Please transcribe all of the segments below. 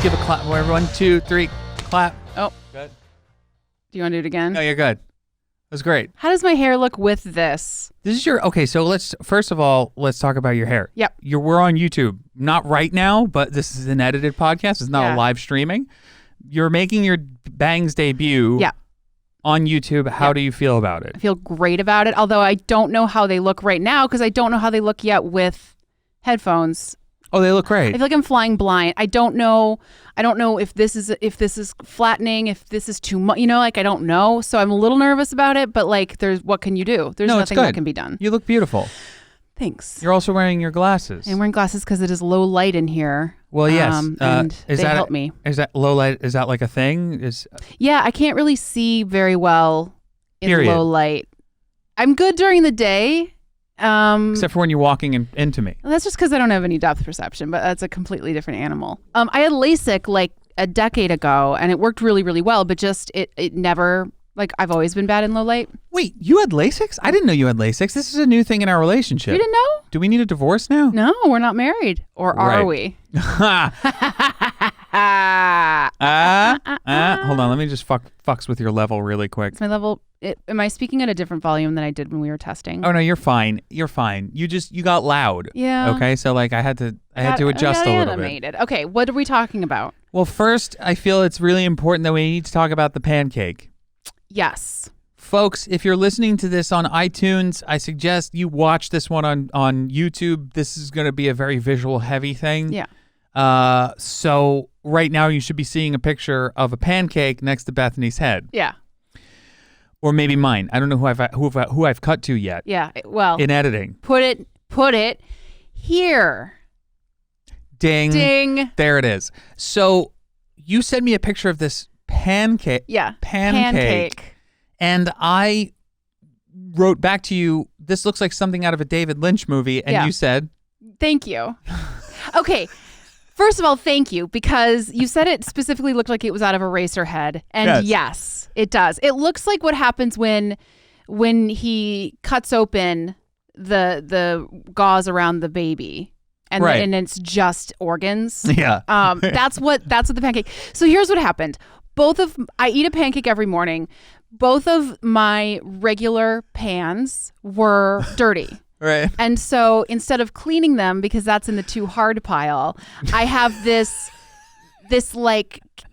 give a clap. Everyone, 2, 3, clap. Oh. Good. Do you want to do it again? No, you're good. It was great. How does my hair look with this? This is your, okay, so first of all, let's talk about your hair. Yep. We're on YouTube. Not right now, but this is an edited podcast. It's not a live streaming. You're making your bangs debut on YouTube. How do you feel about it? I feel great about it, although I don't know how they look right now because I don't know how they look yet with headphones. Oh, they look great. I feel like I'm flying blind. I don't know if this is flattening, if this is too much, I don't know. So I'm a little nervous about it, but what can you do? There's nothing that can be done. You look beautiful. Thanks. You're also wearing your glasses. I'm wearing glasses because it is low light in here. Well, yes. And they help me. Is that low light? Is that like a thing? Yeah, I can't really see very well in low light. I'm good during the day. Except for when you're walking into me. Well, that's just because I don't have any depth perception, but that's a completely different animal. I had LASIK like a decade ago, and it worked really, really well, but just it never, I've always been bad in low light. Wait, you had LASIK? I didn't know you had LASIK. This is a new thing in our relationship. You didn't know? Do we need a divorce now? No, we're not married. Or are we? Hold on, let me just fucks with your level really quick. It's my level. Am I speaking at a different volume than I did when we were testing? Oh no, you're fine. You're fine. You got loud. Yeah. Okay, so I had to adjust a little bit. Okay, what are we talking about? Well, first, I feel it's really important that we need to talk about the pancake. Yes. Folks, if you're listening to this on iTunes, I suggest you watch this one on YouTube. This is going to be a very visual heavy thing. Yeah. So right now you should be seeing a picture of a pancake next to Bethany's head. Yeah. Or maybe mine. I don't know who I've cut to yet. Yeah. Well, in editing. Put it here. Ding. Ding. There it is. So you sent me a picture of this pancake. Yeah. Pancake. And I wrote back to you, this looks like something out of a David Lynch movie. And you said, thank you. Okay. First of all, thank you, because you said it specifically looked like it was out of Eraserhead. And yes, it does. It looks like what happens when he cuts open the gauze around the baby. And, and it's just organs. Yeah. That's what the pancake. So here's what happened. I eat a pancake every morning. Both of my regular pans were dirty. Right. And so instead of cleaning them, because that's in the too hard pile, I have this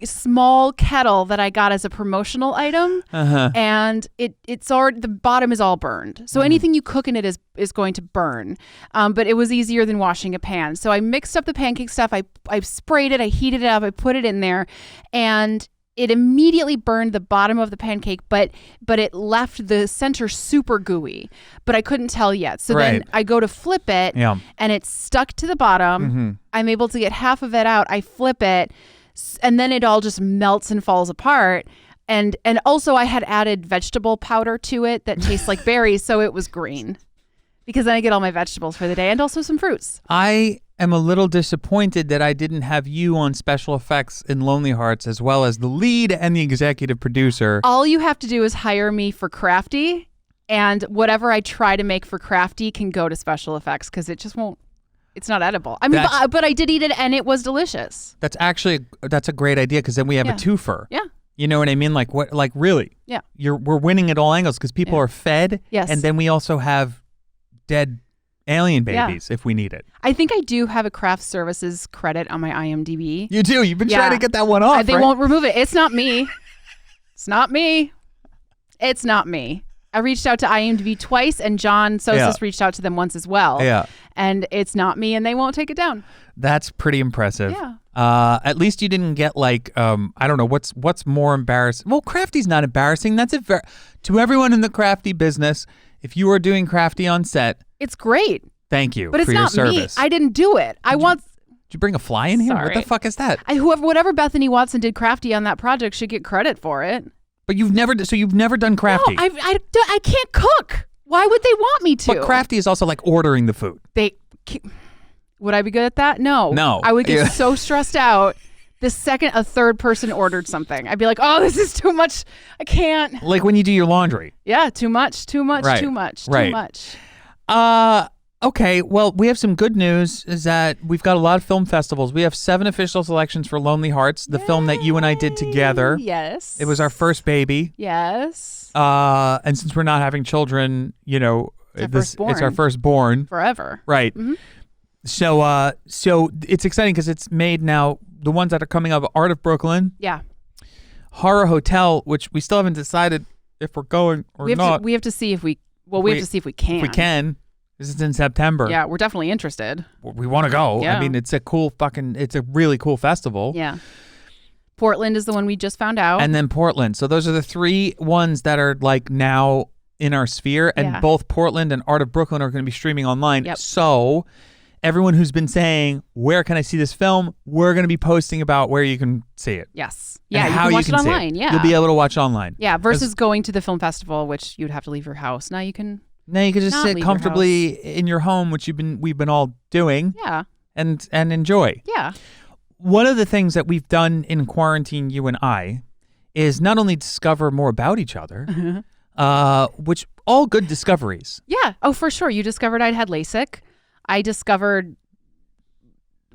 small kettle that I got as a promotional item. And it's already, the bottom is all burned. So anything you cook in it is going to burn. But it was easier than washing a pan. So I mixed up the pancake stuff. I sprayed it. I heated it up. I put it in there, and it immediately burned the bottom of the pancake, but it left the center super gooey, but I couldn't tell yet. So then I go to flip it, and it's stuck to the bottom. I'm able to get half of it out. I flip it, and then it all just melts and falls apart. And also I had added vegetable powder to it that tastes like berries, so it was green, because then I get all my vegetables for the day and also some fruits. I am a little disappointed that I didn't have you on special effects in Lonely Hearts, as well as the lead and the executive producer. All you have to do is hire me for Crafty, and whatever I try to make for Crafty can go to special effects, because it just won't. It's not edible. I mean, but I did eat it, and it was delicious. That's a great idea, because then we have a twofer. Yeah. You know what I mean? Like really? Yeah. We're winning at all angles, because people are fed. Yes. And then we also have dead alien babies if we need it. I think I do have a craft services credit on my IMDb. You do? You've been trying to get that one off, They won't remove it. It's not me. It's not me. It's not me. I reached out to IMDb twice, and John Sosis reached out to them once as well. Yeah. And it's not me, and they won't take it down. That's pretty impressive. Yeah. At least you didn't get I don't know, what's more embarrassing. Well, Crafty's not embarrassing. That's to everyone in the Crafty business. If you are doing Crafty on set, it's great. Thank you but for your service. But it's not me. I didn't do it. Did you bring a fly in here? Sorry. What the fuck is that? Whatever Bethany Watson did Crafty on that project should get credit for it. But you've never done Crafty. No, I can't cook. Why would they want me to? But Crafty is also like ordering the food. Would I be good at that? No. I would get so stressed out the second a third person ordered something. I'd be like, oh, this is too much. I can't. Like when you do your laundry. Yeah, too much. Right. Okay, well, we have some good news is that we've got a lot of film festivals. We have 7 official selections for Lonely Hearts, the film that you and I did together. Yes. It was our first baby. Yes. And since we're not having children, it's our firstborn. Forever. Right. Mm-hmm. So it's exciting because it's made now, the ones that are coming up, Art of Brooklyn. Yeah. Horror Hotel, which we still haven't decided if we're going or not. We have to see if we have to see if we can. If we can. This is in September. Yeah, we're definitely interested. We want to go. Yeah. I mean, it's a really cool festival. Yeah. Portland is the one we just found out. And then Portland. So those are the 3 ones that are like now in our sphere. And both Portland and Art of Brooklyn are going to be streaming online. Yep. So everyone who's been saying, where can I see this film? We're going to be posting about where you can see it. Yes. Yeah, you can watch it online. Yeah. You'll be able to watch online. Yeah, versus going to the film festival, which you'd have to leave your house. Now you can... Now you can just sit comfortably in your home, which we've been all doing. Yeah. And enjoy. Yeah. One of the things that we've done in quarantine, you and I, is not only discover more about each other, which all good discoveries. Yeah. Oh, for sure. You discovered I'd had LASIK. I discovered...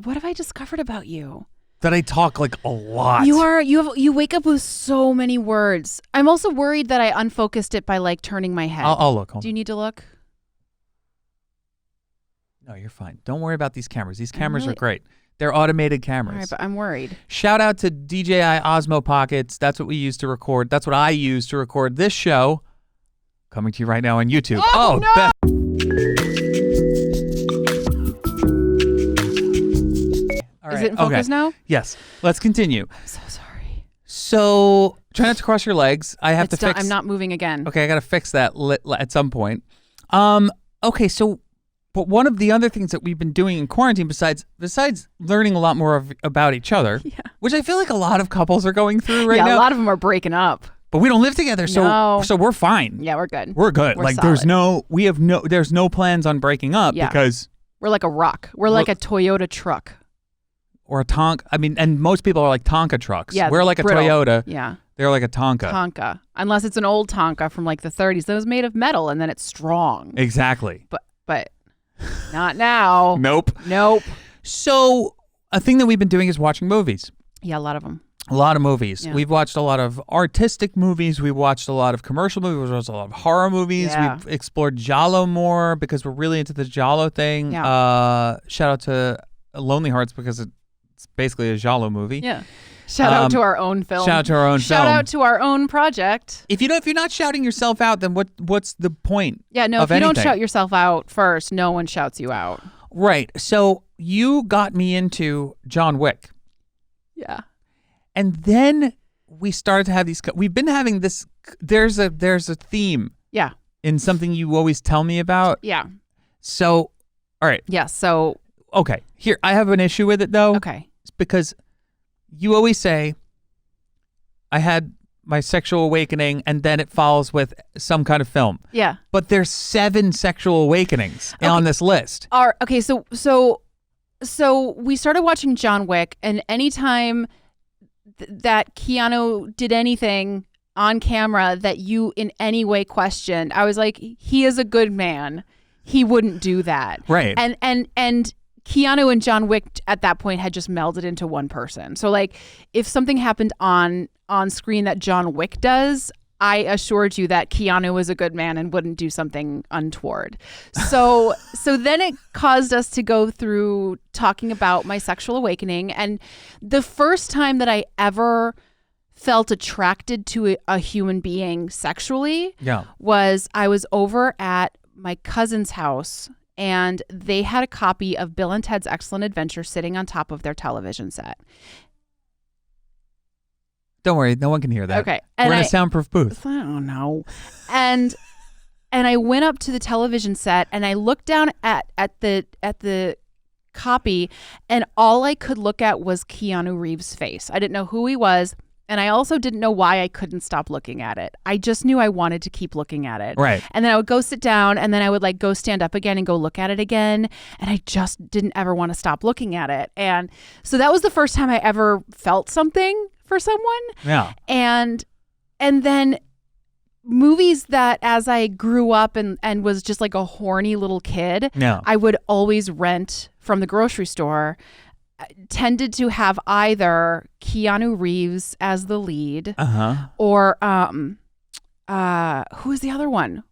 What have I discovered about you? That I talk like a lot. You wake up with so many words. I'm also worried that I unfocused it by like turning my head. I'll look. Do you need to look? No, you're fine. Don't worry about these cameras. These cameras are great. They're automated cameras. All right, but I'm worried. Shout out to DJI Osmo Pockets. That's what we use to record. That's what I use to record this show. Coming to you right now on YouTube. Oh no! Is it in focus now? Yes. Let's continue. I'm so sorry. So try not to cross your legs. I have to fix. I'm not moving again. Okay, I got to fix that at some point. Okay, so but one of the other things that we've been doing in quarantine, besides learning a lot more about each other, which I feel like a lot of couples are going through right now. Yeah, a lot of them are breaking up. But we don't live together, so we're fine. Yeah, we're good. We're good. We're like solid. there's no plans on breaking up because we're like a rock. We're like a Toyota truck. Or a Tonka. I mean, and most people are like Tonka trucks. Yeah, we're like a brittle. Toyota. Yeah. They're like a Tonka. Tonka. Unless it's an old Tonka from like the 30s that was made of metal and then it's strong. Exactly. But not now. Nope. So a thing that we've been doing is watching movies. Yeah, a lot of them. A lot of movies. Yeah. We've watched a lot of artistic movies. We've watched a lot of commercial movies. We've watched a lot of horror movies. Yeah. We've explored Giallo more because we're really into the Giallo thing. Yeah. Shout out to Lonely Hearts because it's basically a Giallo movie. Yeah. Shout out to our own film. Shout out to our own film. Shout out to our own project. If you're not shouting yourself out, then what's the point? Yeah, no, if you don't shout yourself out first, no one shouts you out. Right. So you got me into John Wick. Yeah. And then we started to have these we've been having this there's a theme. Yeah. In something you always tell me about. Yeah. So, all right. Yeah, so okay. Here, I have an issue with it though. Okay. It's because you always say, I had my sexual awakening and then it follows with some kind of film. Yeah. But there's 7 sexual awakenings on this list. Okay, so we started watching John Wick, and anytime that Keanu did anything on camera that you in any way questioned, I was like, he is a good man. He wouldn't do that. Right. And Keanu and John Wick at that point had just melded into one person. So like if something happened on screen that John Wick does, I assured you that Keanu was a good man and wouldn't do something untoward. So then it caused us to go through talking about my sexual awakening. And the first time that I ever felt attracted to a human being sexually was I was over at my cousin's house, and they had a copy of Bill and Ted's Excellent Adventure sitting on top of their television set. Don't worry, no one can hear that. Okay. We're in a soundproof booth. I don't know. And I went up to the television set and I looked down at the copy, and all I could look at was Keanu Reeves' face. I didn't know who he was. And I also didn't know why I couldn't stop looking at it. I just knew I wanted to keep looking at it. Right. And then I would go sit down, and then I would like go stand up again and go look at it again. And I just didn't ever want to stop looking at it. And so that was the first time I ever felt something for someone. Yeah. And then movies that as I grew up and was just like a horny little kid, I would always rent from the grocery store tended to have either Keanu Reeves as the lead or who's the other one?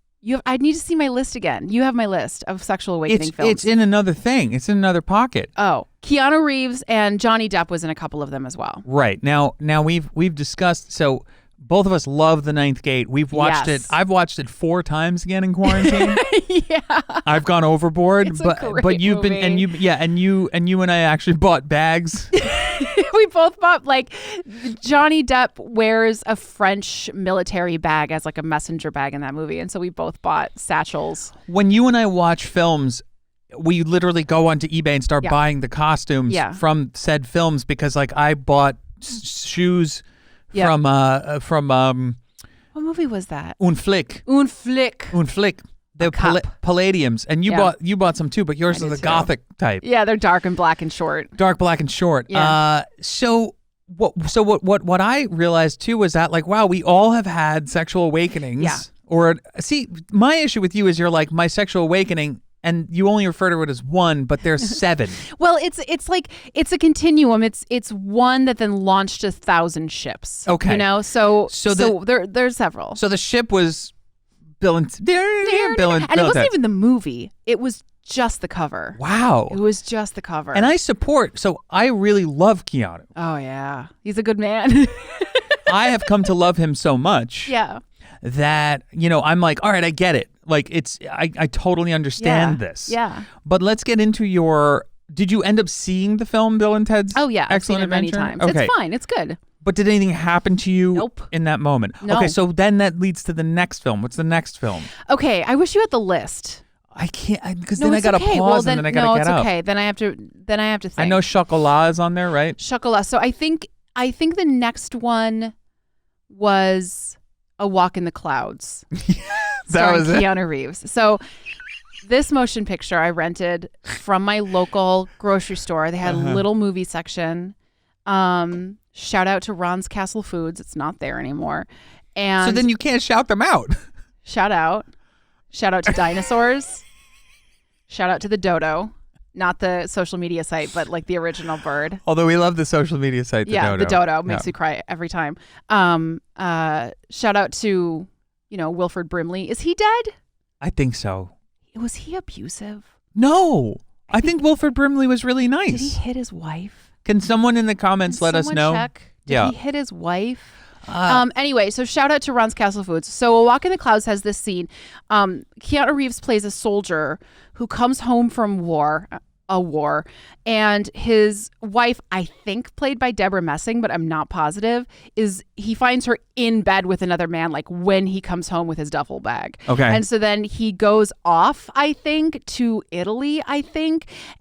I need to see my list again. You have my list of sexual awakening films. It's in another thing. It's in another pocket. Oh, Keanu Reeves and Johnny Depp was in a couple of them as well. Right. Now we've discussed, so both of us love The Ninth Gate. We've watched it. I've watched it 4 times again in quarantine. Yeah. I've gone overboard, It's but a great but you've movie. been and you and I actually bought bags. We both bought, like, Johnny Depp wears a French military bag as like a messenger bag in that movie, and so we both bought satchels. When you and I watch films, we literally go onto eBay and start buying the costumes from said films, because like I bought shoes from what movie was that? Un Flick. They're palladiums, and you bought some too, but yours are the gothic type. Yeah, they're dark and black and short. Dark, black, and short. Yeah. So what I realized too was that, like, wow, we all have had sexual awakenings. Yeah. Or see, my issue with you is you're like, my sexual awakening, and you only refer to it as one, but there's 7. Well, it's like it's a continuum. It's one that then launched 1,000 ships. Okay. You know, so there's several. So the ship was Bill and it wasn't even the movie. It was just the cover. Wow. It was just the cover. And I really love Keanu. Oh yeah, he's a good man. I have come to love him so much. Yeah. That, I'm like, all right, I get it. Like, I totally understand this. Yeah. But let's get into did you end up seeing the film Bill and Ted's Oh yeah, Excellent I've seen it Adventure? many times. Okay. It's fine. It's good. But did anything happen to you Nope. in that moment? No. Okay, so then that leads to the next film. What's the next film? Okay, I wish you had the list. I can't, because No, then I it's gotta okay. pause and then I gotta get No, up. it's okay. Then I have to think. I know Chocolat is on there, right? Chocolat. So I think the next one was A Walk in the Clouds. That was it. Keanu Reeves. So this motion picture I rented from my local grocery store. They had a little movie section. Shout out to Ron's Castle Foods. It's not there anymore. And So then you can't shout them out. shout out to dinosaurs. Shout out to the dodo. Not the social media site, but like the original bird. Although we love the social media site, the Dodo. The dodo makes me cry every time. Shout out to, Wilford Brimley. Is he dead? I think so. Was he abusive? No. I think Wilford Brimley was really nice. Did he hit his wife? Can someone in the comments let us know? Check? Did he hit his wife? Anyway, so shout out to Ron's Castle Foods. So A Walk in the Clouds has this scene. Keanu Reeves plays a soldier who comes home from a war, and his wife, I think played by Deborah Messing, but I'm not positive, he finds her in bed with another man, like when he comes home with his duffel bag. Okay. And so then he goes off, I think, to Italy,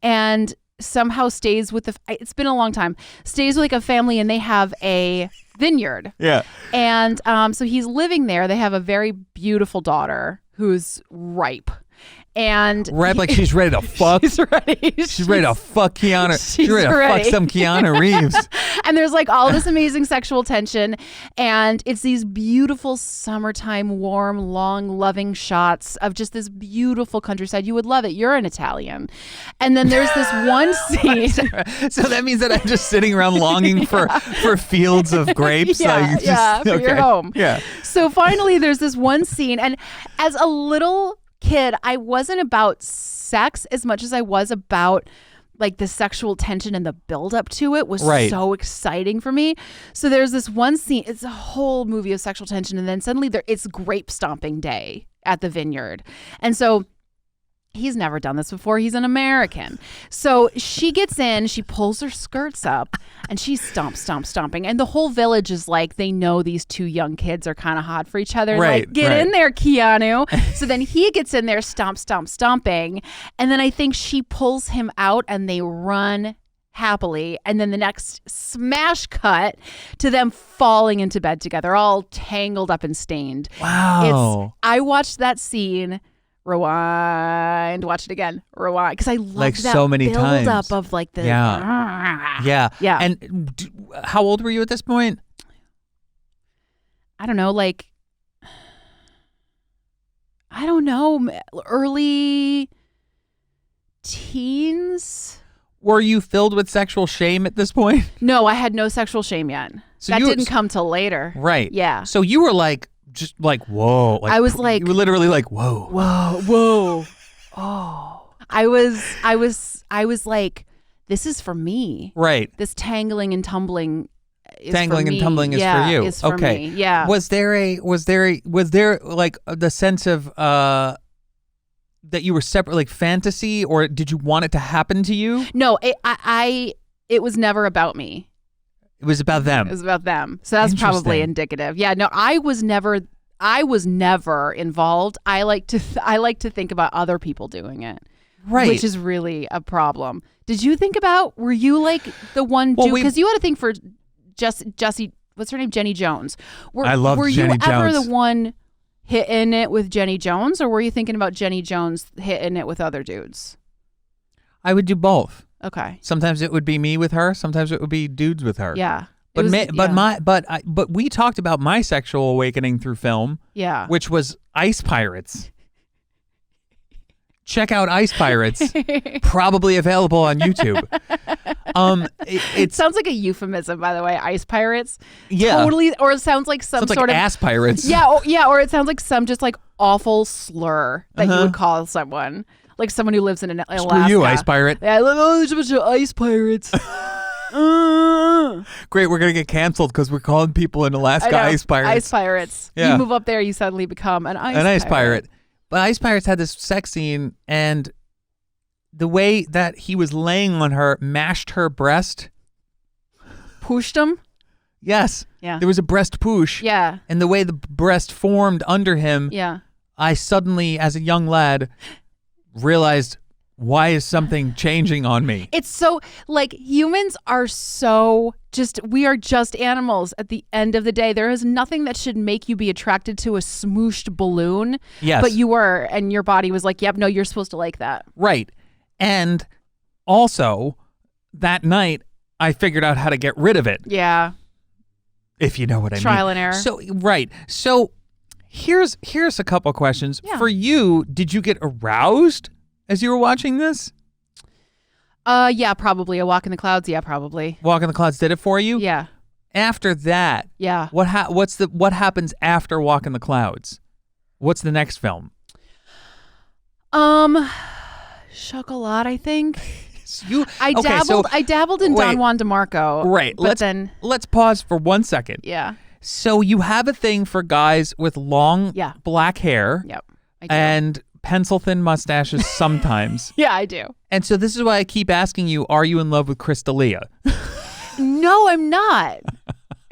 and somehow stays with it's been a long time, stays with like a family, and they have a vineyard. Yeah. And so he's living there. They have a very beautiful daughter who's ripe. And like she's ready to fuck. She's ready. She's ready to fuck Keanu. She's ready to fuck some Keanu Reeves. And there's like all this amazing sexual tension, and it's these beautiful summertime, warm, long, loving shots of just this beautiful countryside. You would love it. You're an Italian. And then there's this one scene. So that means that I'm just sitting around longing for fields of grapes. For your home. Yeah. So finally there's this one scene, and as a little kid, I wasn't about sex as much as I was about like the sexual tension, and the build up to it was so exciting for me. So there's this one scene, it's a whole movie of sexual tension, and then suddenly it's grape stomping day at the vineyard. And so he's never done this before. He's an American. So she gets in, she pulls her skirts up, and she's stomping. And the whole village is like, they know these two young kids are kind of hot for each other. Right, like, get in there, Keanu. So then he gets in there, stomping. And then I think she pulls him out, and they run happily. And then the next smash cut to them falling into bed together, all tangled up and stained. Wow. I watched that scene, rewind, watch it again, rewind, because I love like that so many build times up of like the yeah. And how old were you at this point? I don't know, like I don't know, early teens. Were you filled with sexual shame at this point? No, I had no sexual shame yet. So that didn't come till later. Right. Yeah. So you were like, just like, whoa. Like, I was like, you were literally like, whoa. Whoa. Oh. I was like, this is for me. Right. This tangling and tumbling is Tangling for me. and tumbling is for you. Is for okay. me. Yeah. Was there like the sense of that you were separate, like fantasy, or did you want it to happen to you? No, it was never about me. It was about them. It was about them. So that's probably indicative. Yeah, no, I was never involved. I like to think about other people doing it. Right. Which is really a problem. Did you think about, were you like the one dude, because you had a thing for Jessie, what's her name? Jenny Jones. I love Jenny Jones. Were you ever the one hitting it with Jenny Jones, or were you thinking about Jenny Jones hitting it with other dudes? I would do both. Okay. Sometimes it would be me with her. Sometimes it would be dudes with her. Yeah. But we talked about my sexual awakening through film. Yeah. Which was Ice Pirates. Check out Ice Pirates. Probably available on YouTube. It sounds like a euphemism, by the way. Ice Pirates. Yeah. Totally. Or it sounds like some sort of ass pirates. Yeah. Or it sounds like some just like awful slur that you would call someone. Like someone who lives in Alaska. Screw you, Ice Pirate. Yeah, like, oh, there's a bunch of ice pirates. Great, we're going to get canceled because we're calling people in Alaska Ice Pirates. Ice Pirates. Yeah. You move up there, you suddenly become an ice pirate. But Ice Pirates had this sex scene, and the way that he was laying on her mashed her breast. Pushed him? Yes. Yeah. There was a breast push. Yeah. And the way the breast formed under him. Yeah. I suddenly, as a young lad, realized, why is something changing on me? It's so, like, humans are so we are just animals at the end of the day. There is nothing that should make you be attracted to a smooshed balloon. Yes. But you were, and your body was like, yep, no, you're supposed to like that. Right. And also, that night, I figured out how to get rid of it. Yeah. If you know what I mean. Trial and error. So, right. So, here's a couple questions. Yeah. For you, did you get aroused as you were watching this? Yeah, probably. A Walk in the Clouds. Yeah, probably. Walk in the Clouds did it for you? Yeah. After that, yeah. What happens after Walk in the Clouds? What's the next film? Chocolat, I think. I dabbled in Don Juan DeMarco. Right. Let's pause for 1 second. Yeah. So you have a thing for guys with long black hair. Yep. I do. And pencil thin mustaches sometimes. Yeah, I do. And so this is why I keep asking you, are you in love with Crystalia? No, I'm not.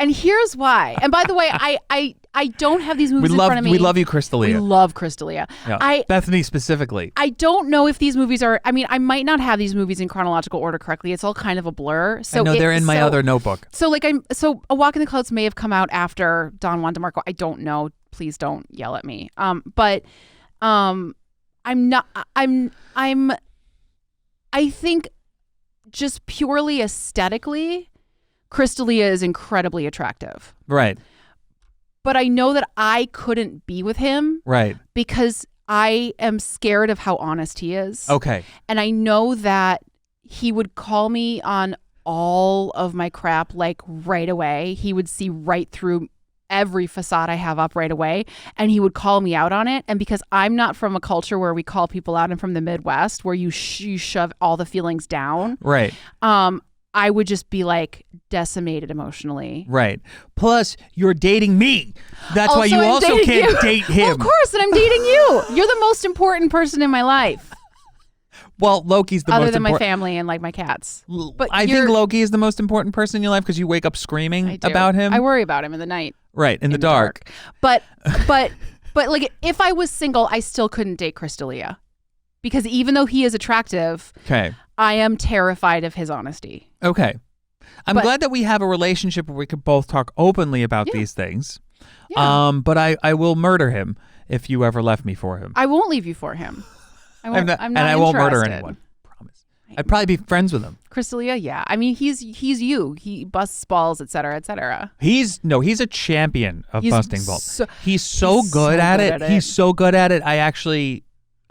And here's why. And by the way, I don't have these movies in front of me. We love you, Crystalia. We love Crystalia. Yeah. Bethany specifically. I don't know if these movies are, I mean, I might not have these movies in chronological order correctly. It's all kind of a blur. So I know they're in my other notebook. So A Walk in the Clouds may have come out after Don Juan DeMarco. I don't know. Please don't yell at me. I think just purely aesthetically, Crystalia is incredibly attractive. Right. But I know that I couldn't be with him. Right. Because I am scared of how honest he is. Okay. And I know that he would call me on all of my crap like right away. He would see right through every facade I have up right away, and he would call me out on it. And because I'm not from a culture where we call people out, I'm from the Midwest where you shove all the feelings down. Right. I would just be like decimated emotionally. Right. Plus, you're dating me. That's why you also can't date him. Well, of course, and I'm dating you. You're the most important person in my life. Well, Loki's the most important. Other than my family and like my cats. But I think Loki is the most important person in your life because you wake up screaming about him. I worry about him in the night. Right, in the dark. But like if I was single, I still couldn't date Crystalia. Because even though he is attractive, I am terrified of his honesty. Okay. I'm glad that we have a relationship where we could both talk openly about these things. Yeah. But I will murder him if you ever left me for him. I won't leave you for him. I won't I won't murder anyone. Promise. I'd probably be friends with him. Crystalia, yeah. I mean, he's you. He busts balls, et cetera, et cetera. He's a champion of busting balls. He's so good at it. He's so good at it.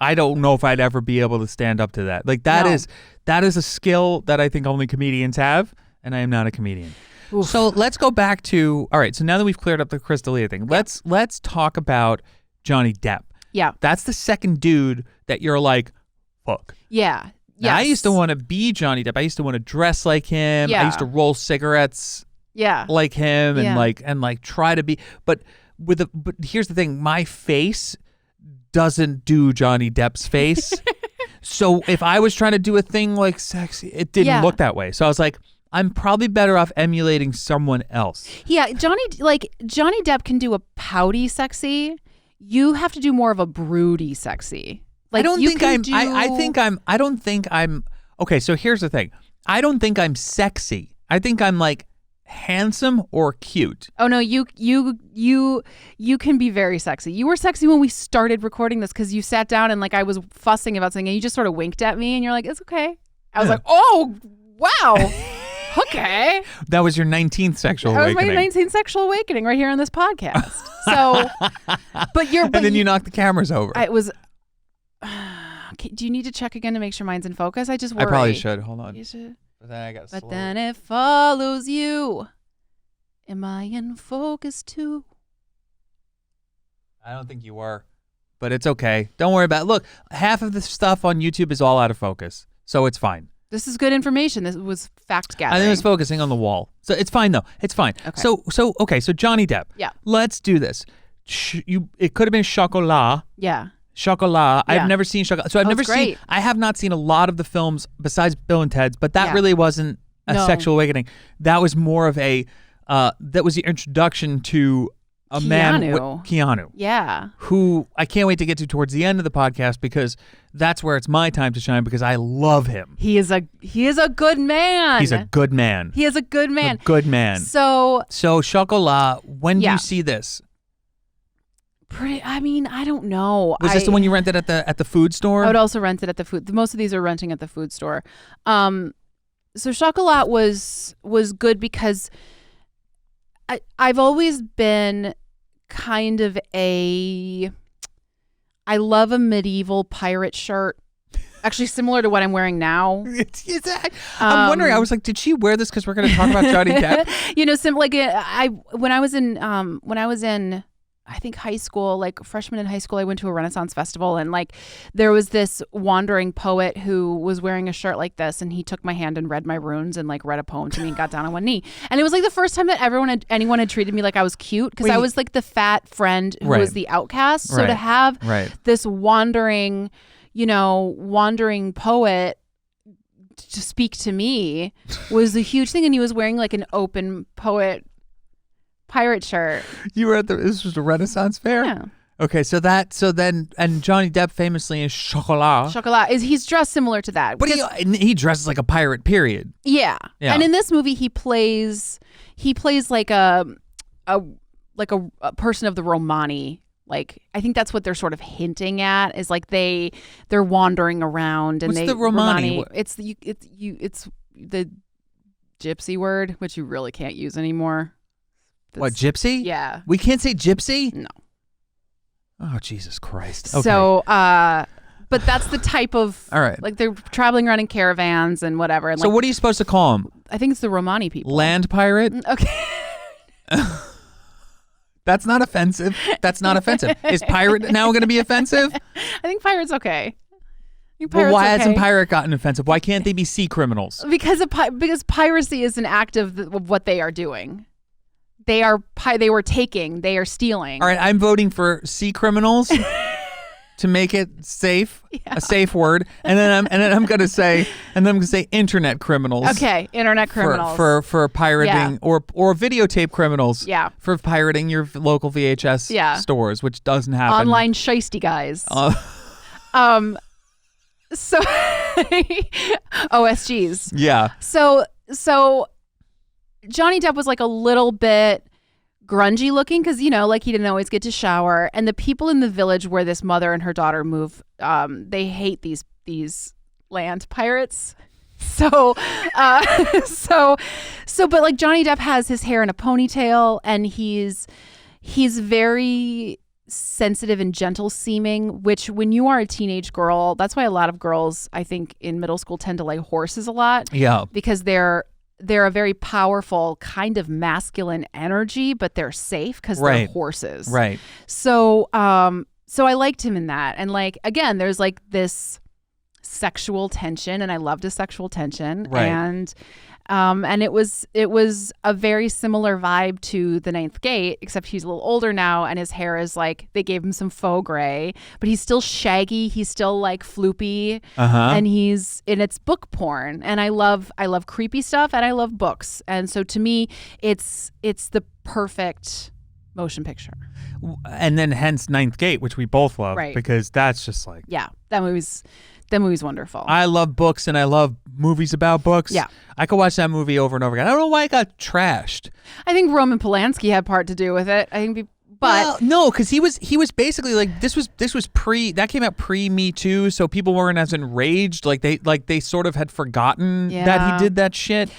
I don't know if I'd ever be able to stand up to that. Like that is a skill that I think only comedians have, and I am not a comedian. Oof. So let's go back to, all right, so now that we've cleared up the Crystalia thing, let's talk about Johnny Depp. Yeah. That's the second dude that you're like, fuck. Yeah. Now, I used to want to be Johnny Depp. I used to want to dress like him. Yeah. I used to roll cigarettes like him and like try to be, but here's the thing, my face doesn't do Johnny Depp's face. So if I was trying to do a thing like sexy, it didn't look that way. So I was like, I'm probably better off emulating someone else. Yeah, Johnny Depp can do a pouty sexy. You have to do more of a broody sexy. Like, I don't think I'm okay, so here's the thing. I don't think I'm sexy. I think I'm like handsome or cute. Oh no, you can be very sexy. You were sexy when we started recording this because you sat down and like I was fussing about something and you just sort of winked at me and you're like, it's okay. I was like, oh wow. Okay. That was your 19th sexual awakening. That was my 19th sexual awakening right here on this podcast. So, and then you knocked the cameras over. It was. Do you need to check again to make sure mine's in focus? I just worry. I probably should. Hold on. You should. But then I got. But then it follows you. Am I in focus too? I don't think you were, but it's okay. Don't worry about it. Look, half of the stuff on YouTube is all out of focus, so it's fine. This is good information. This was fact gathering. I think it was focusing on the wall, so it's fine though. It's fine. Okay. So Johnny Depp. Yeah. Let's do this. It could have been Chocolat. Yeah. Chocolat. Yeah. I've never seen Chocolat. So I have not seen a lot of the films besides Bill and Ted's, but that really wasn't a sexual awakening. That was more of a, that was the introduction to a man with Keanu. Yeah. Who I can't wait to get to towards the end of the podcast because that's where it's my time to shine because I love him. He is a good man. He's a good man. He is a good man. A good man. So Chocolat, when do you see this? I mean, I don't know. Was this the one you rented at the food store? I would also rent it at the food. Most of these are renting at the food store. So Chocolat was good because I've always been kind of I love a medieval pirate shirt. Actually, similar to what I'm wearing now. I'm wondering. I was like, did she wear this because we're going to talk about Johnny Depp? When I was in I think high school, like freshman in high school, I went to a Renaissance festival and like there was this wandering poet who was wearing a shirt like this and he took my hand and read my runes and like read a poem to me and got down on one knee. And it was like the first time that anyone had treated me like I was cute because I was like the fat friend who was the outcast. So to have this wandering poet to speak to me was a huge thing. And he was wearing like an open poet pirate shirt. You were this was a Renaissance fair? Yeah. Okay, so Johnny Depp famously in Chocolat. He's dressed similar to that. But he dresses like a pirate, period. Yeah. And in this movie he plays like a person of the Romani. Like I think that's what they're sort of hinting at is like they're wandering around and What's the Romani? It's the gypsy word, which you really can't use anymore. What, gypsy? Yeah. We can't say gypsy? No. Oh, Jesus Christ. Okay. So, but that's the type of, all right. Like they're traveling around in caravans and whatever. And so what are you supposed to call them? I think it's the Romani people. Land pirate? Okay. That's not offensive. Is pirate now going to be offensive? I think pirate's okay. Well, why hasn't pirate gotten offensive? Why can't they be sea criminals? Because piracy is an act of what they are doing. They are stealing. All right, I'm voting for sea criminals to make it safe, a safe word, and then I'm gonna say internet criminals. Okay, internet criminals for pirating or videotape criminals. Yeah, for pirating your local VHS stores, which doesn't happen. Online shiesty guys. So OSGs. Yeah. So Johnny Depp was like a little bit grungy looking because, like he didn't always get to shower. And the people in the village where this mother and her daughter move, they hate these land pirates. So, but like Johnny Depp has his hair in a ponytail, and he's very sensitive and gentle seeming, which when you are a teenage girl, that's why a lot of girls, I think, in middle school tend to like horses a lot. Yeah. Because they're a very powerful kind of masculine energy, but they're safe because they're horses. Right. So, so I liked him in that. And like, again, there's like this sexual tension, and I loved his sexual tension. Right. And it was a very similar vibe to The Ninth Gate, except he's a little older now, and his hair is like, they gave him some faux gray, but he's still shaggy. He's still like floopy, and it's book porn. And I love creepy stuff, and I love books. And so to me, it's the perfect motion picture. And then hence Ninth Gate, which we both love, because that's just like, that movie's wonderful. I love books, and I love movies about books. Yeah. I could watch that movie over and over again. I don't know why it got trashed. I think Roman Polanski had part to do with it. I think, no, because he was basically like, this was that came out pre Me Too, so people weren't as enraged. Like they sort of had forgotten that he did that shit.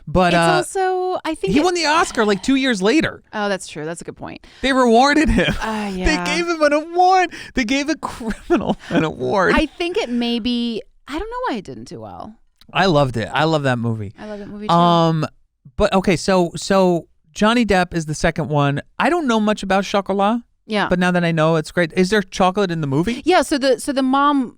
But it's also, I think he won the Oscar like 2 years later. Oh, that's true. That's a good point. They rewarded him. Yeah. They gave him an award. They gave a criminal an award. I think it may be. I don't know why it didn't do well. I loved it. I love that movie. I love that movie too. But okay, so Johnny Depp is the second one. I don't know much about Chocolat. Yeah. But now that I know, it's great. Is there chocolate in the movie? Yeah. So the mom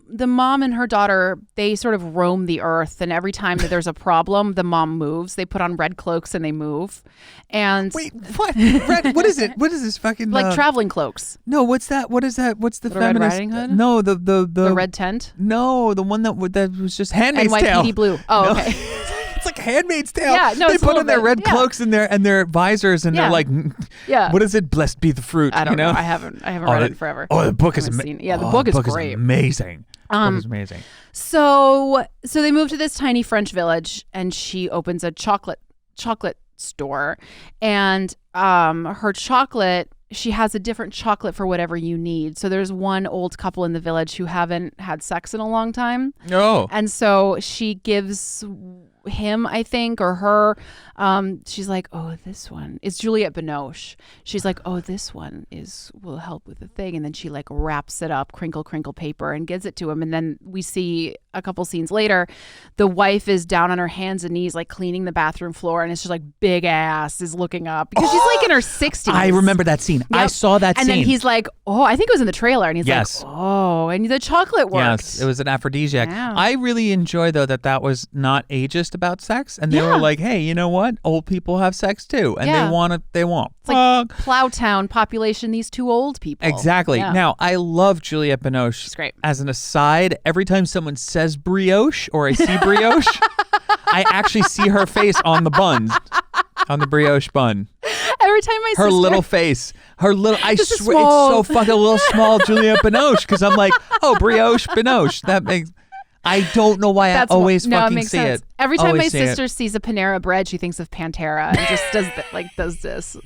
and her daughter, they sort of roam the earth, and every time that there's a problem, the mom moves. They put on red cloaks and they move. And wait, what? Red, what is it? What is this fucking like traveling cloaks? No, what's that? What is that? What's the Little feminist? Red Riding Hood? No, the red tent. No, the one that was just Handmaid's Tale. NYPD Blue. Oh, no. okay. It's like Handmaid's Tale. Yeah, no, they put on their red cloaks and their visors, and they're like, what is it? Blessed be the fruit. I don't know. I haven't read it in forever. Oh, the book is amazing. Yeah, the book is great. Amazing. The book is amazing. So they move to this tiny French village, and she opens a chocolate store, and her chocolate. She has a different chocolate for whatever you need. So there's one old couple in the village who haven't had sex in a long time. Oh. And so she gives him, I think, or her, she's like, oh, this one is Juliette Binoche. She's like, oh, this one will help with the thing. And then she like wraps it up, crinkle paper, and gives it to him. And then we see a couple scenes later, the wife is down on her hands and knees, like cleaning the bathroom floor. And it's just like big ass is looking up because she's like in her 60s. I remember that scene. Yep. I saw that scene. And then he's like, oh, I think it was in the trailer. And he's like, yes. oh, and the chocolate worked. Yes, it was an aphrodisiac. Yeah. I really enjoy, though, that was not ageist about sex. And they were like, hey, you know what? Old people have sex, too. And they want it. They want. It's like Plowtown population, these two old people. Exactly. Yeah. Now, I love Juliette Binoche. She's great. As an aside, every time someone says brioche or I see brioche, I actually see her face on the buns, on the brioche bun. Every time my her little face, I swear it's so fucking a little small Juliette Binoche because I'm like, oh, brioche Binoche. That makes. I don't know why I always fucking see it. Every time my sister sees a Panera bread, she thinks of Pantera and just does this.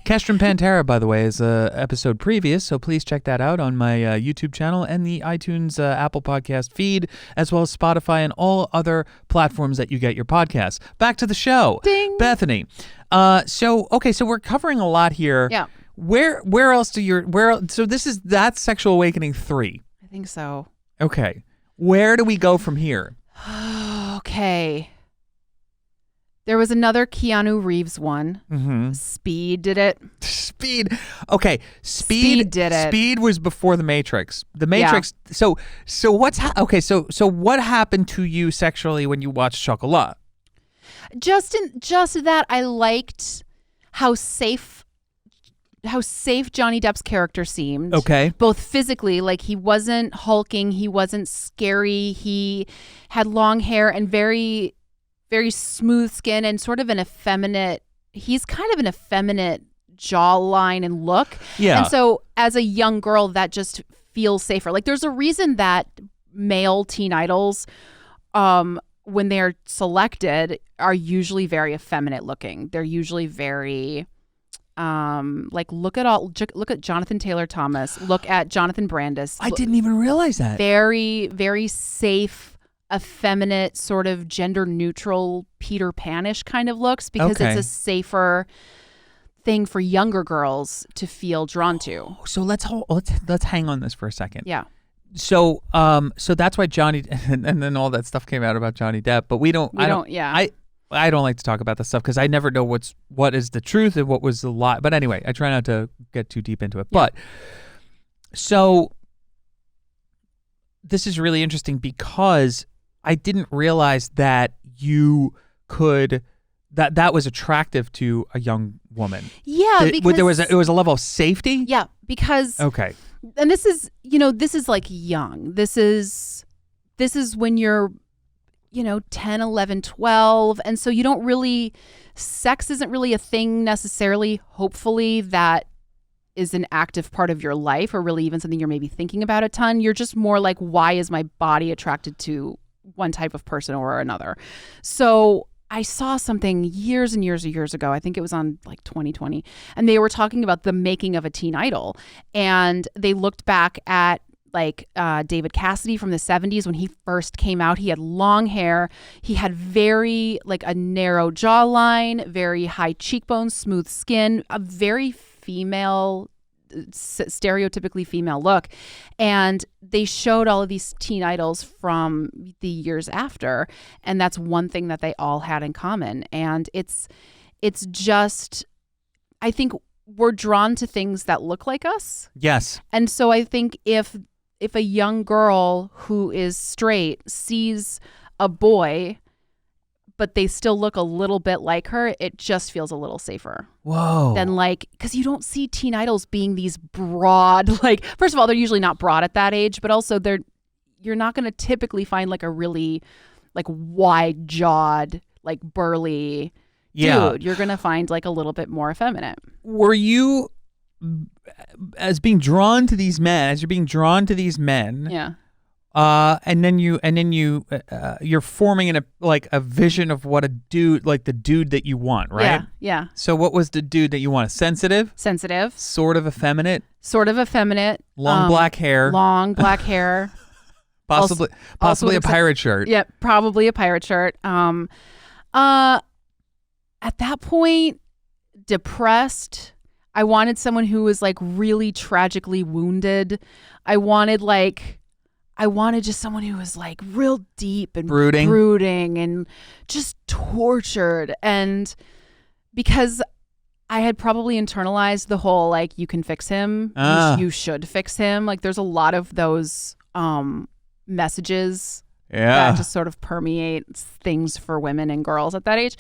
Castrum Pantera, by the way, is a episode previous, so please check that out on my YouTube channel and the iTunes Apple Podcast feed, as well as Spotify and all other platforms that you get your podcasts. Back to the show. Ding. Bethany. So we're covering a lot here. Yeah. Where else so that's Sexual Awakening 3. I think so. Okay. Where do we go from here? Okay. There was another Keanu Reeves one. Mm-hmm. Speed did it. Speed. Okay. Speed did it. Speed was before The Matrix. The Matrix. Yeah. So what's so what happened to you sexually when you watched Chocolat? Just that I liked how safe Johnny Depp's character seemed. Okay. Both physically, like he wasn't hulking, he wasn't scary, he had long hair and very, very smooth skin and sort of he's kind of an effeminate jawline and look. Yeah. And so as a young girl, that just feels safer. Like there's a reason that male teen idols, when they're selected, are usually very effeminate looking. They're usually very... look at Jonathan Taylor Thomas, look at Jonathan Brandis. I didn't even realize that. Very, very safe, effeminate, sort of gender neutral Peter Pan-ish kind of looks because it's a safer thing for younger girls to feel drawn to. So let's hang on this for a second. Yeah. So that's why Johnny and then all that stuff came out about Johnny Depp, but I don't like to talk about this stuff because I never know what is the truth and what was the lie. But anyway, I try not to get too deep into it. Yeah. But so this is really interesting because I didn't realize that you could that was attractive to a young woman. Yeah, because it was a level of safety. Yeah, because okay. And this is like young. This is when you're 10, 11, 12. And so you don't really, sex isn't really a thing necessarily, hopefully, that is an active part of your life or really even something you're maybe thinking about a ton. You're just more like, why is my body attracted to one type of person or another? So I saw something years and years and years ago. I think it was on like 2020. And they were talking about the making of a teen idol. And they looked back at like David Cassidy from the 70s when he first came out. He had long hair. He had very like a narrow jawline, very high cheekbones, smooth skin, a very female, stereotypically female look. And they showed all of these teen idols from the years after. And that's one thing that they all had in common. And it's just, I think we're drawn to things that look like us. Yes. And so I think if a young girl who is straight sees a boy, but they still look a little bit like her, it just feels a little safer. Whoa. Than like, because you don't see teen idols being these broad, like, first of all, they're usually not broad at that age, but also you're not going to typically find like a really like wide jawed, like burly dude. You're going to find like a little bit more effeminate. Were you, as being drawn to these men, Yeah. And then you're forming a vision of what a dude, like the dude that you want, right? Yeah. Yeah. So what was the dude that you want? Sensitive, sort of effeminate, long black hair, possibly a pirate shirt. Yeah, probably a pirate shirt. At that point, depressed. I wanted someone who was like really tragically wounded. I wanted just someone who was like real deep and brooding and just tortured. And because I had probably internalized the whole, like, you can fix him. You should fix him. Like, there's a lot of those messages that just sort of permeate things for women and girls at that age.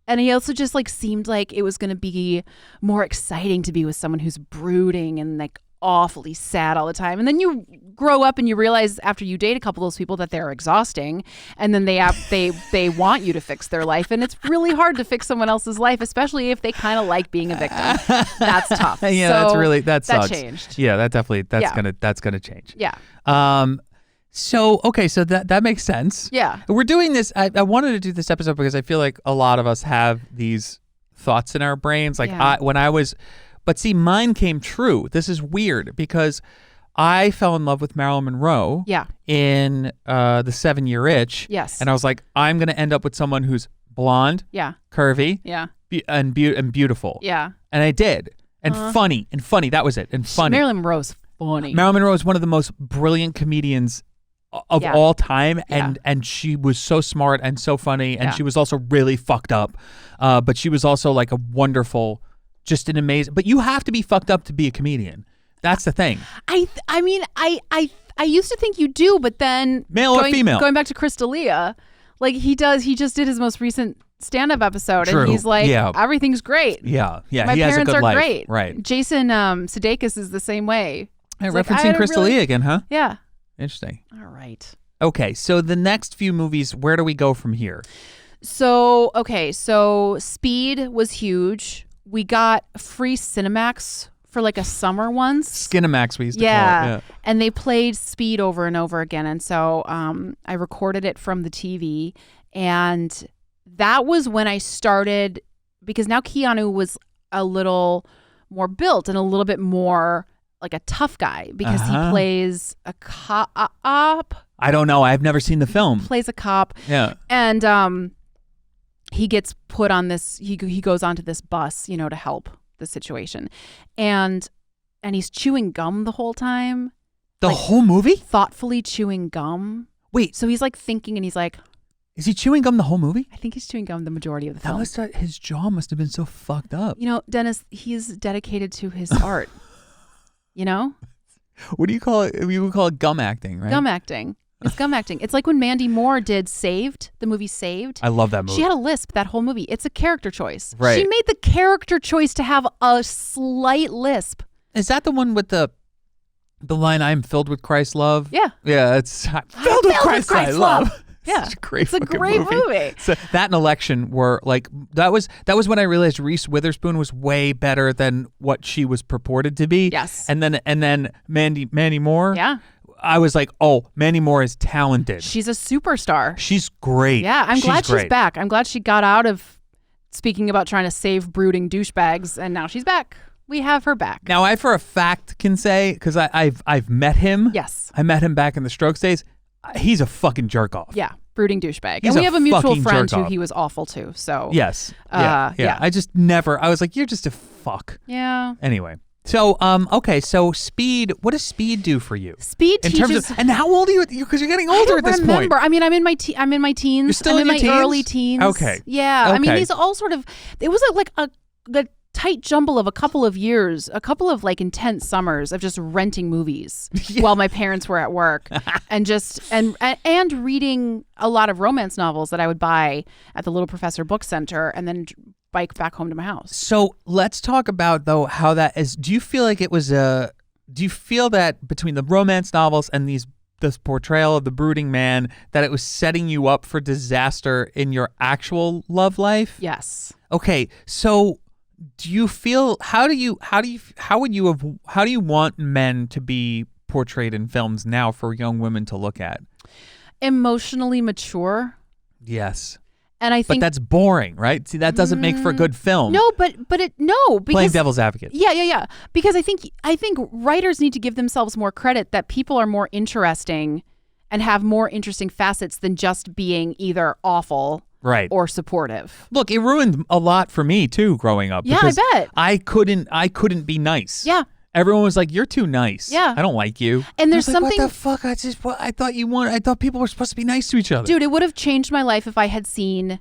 And he also just like seemed like it was going to be more exciting to be with someone who's brooding and like awfully sad all the time. And then you grow up and you realize after you date a couple of those people that they're exhausting, and then they want you to fix their life, and it's really hard to fix someone else's life, especially if they kind of like being a victim. That's tough. Yeah, so that sucks. That changed. Yeah, that's gonna change. Yeah. So that makes sense. Yeah. We're doing this. I wanted to do this episode because I feel like a lot of us have these thoughts in our brains. Like but see, mine came true. This is weird because I fell in love with Marilyn Monroe. Yeah. In the 7-Year Itch. Yes. And I was like, I'm gonna end up with someone who's blonde. Yeah. Curvy. Yeah. And beautiful. Yeah. And I did. And funny. That was it. And funny. Marilyn Monroe's funny. Marilyn Monroe is one of the most brilliant comedians of all time, and she was so smart and so funny, and she was also really fucked up, but she was also like a wonderful, just an amazing. But you have to be fucked up to be a comedian. That's the thing. I mean, I used to think you do, but then male or female, going back to Chris D'Elia, like he just did his most recent stand-up episode. True. And he's like, everything's great. Yeah. My he has parents a good are life. great. Right. Jason Sudeikis is the same way. Referencing Chris D'Elia again, huh? Yeah. Interesting. All right. Okay, so the next few movies, where do we go from here? So Speed was huge. We got free Cinemax for like a summer once. Skinemax, we used to call it. Yeah. And they played Speed over and over again. And so I recorded it from the TV. And that was when I started, because now Keanu was a little more built and a little bit more like a tough guy, because he plays a cop. I don't know. I've never seen the film. Plays a cop. Yeah. And he gets put on this. He goes onto this bus, to help the situation, and he's chewing gum the whole time. The whole movie? Thoughtfully chewing gum. Wait. So he's like thinking, and he's like, is he chewing gum the whole movie? I think he's chewing gum the majority of the film. His jaw must have been so fucked up. Dennis, he's dedicated to his art. What do you call it? You would call it gum acting, right? Gum acting. It's gum acting. It's like when Mandy Moore did Saved, the movie Saved. I love that movie. She had a lisp that whole movie. It's a character choice. Right. She made the character choice to have a slight lisp. Is that the one with the line, I'm filled with Christ's love? Yeah. Yeah, it's filled with Christ's love. Yeah. It's a great movie. So that and Election were like, that was when I realized Reese Witherspoon was way better than what she was purported to be. Yes. And then Mandy Moore. Yeah. I was like, oh, Mandy Moore is talented. She's a superstar. She's great. Yeah, I'm glad she's great. back. I'm glad she got out of speaking about trying to save brooding douchebags, and now she's back. We have her back. Now, I for a fact can say, because I've met him. Yes. I met him back in the Strokes days. He's a fucking jerk off. Yeah, brooding douchebag. He's and we have a mutual fucking friend who jerk-off. he was awful to. So Yes. Yeah. I just never. I was like, you're just a fuck. Yeah. Anyway. So, okay. So, Speed. What does Speed do for you? Speed in teaches. Terms of, and how old are you? Because you're getting older at this point. I remember. I mean, I'm in my teens. You're still I'm in your my teens? early teens. Okay. Yeah. Okay. I mean, these all sort of. It was like a tight jumble of a couple of years, a couple of like intense summers of just renting movies while my parents were at work, and just and reading a lot of romance novels that I would buy at the Little Professor Book Center, and then bike back home to my house. So let's talk about though how that is. Do you feel like it was do you feel that between the romance novels and this portrayal of the brooding man, that it was setting you up for disaster in your actual love life? Yes. Okay, so do you feel how do you want men to be portrayed in films now for young women to look at? Emotionally mature. Yes. And I think, but that's boring, right? See, that doesn't make for a good film. No, because playing devil's advocate. Yeah. Because I think writers need to give themselves more credit that people are more interesting and have more interesting facets than just being either awful, right, or supportive. Look, it ruined a lot for me too growing up. Yeah, I bet. I couldn't be nice. Yeah. Everyone was like, "You're too nice. Yeah. I don't like you." And there's something. What the fuck? I thought people were supposed to be nice to each other. Dude, it would have changed my life if I had seen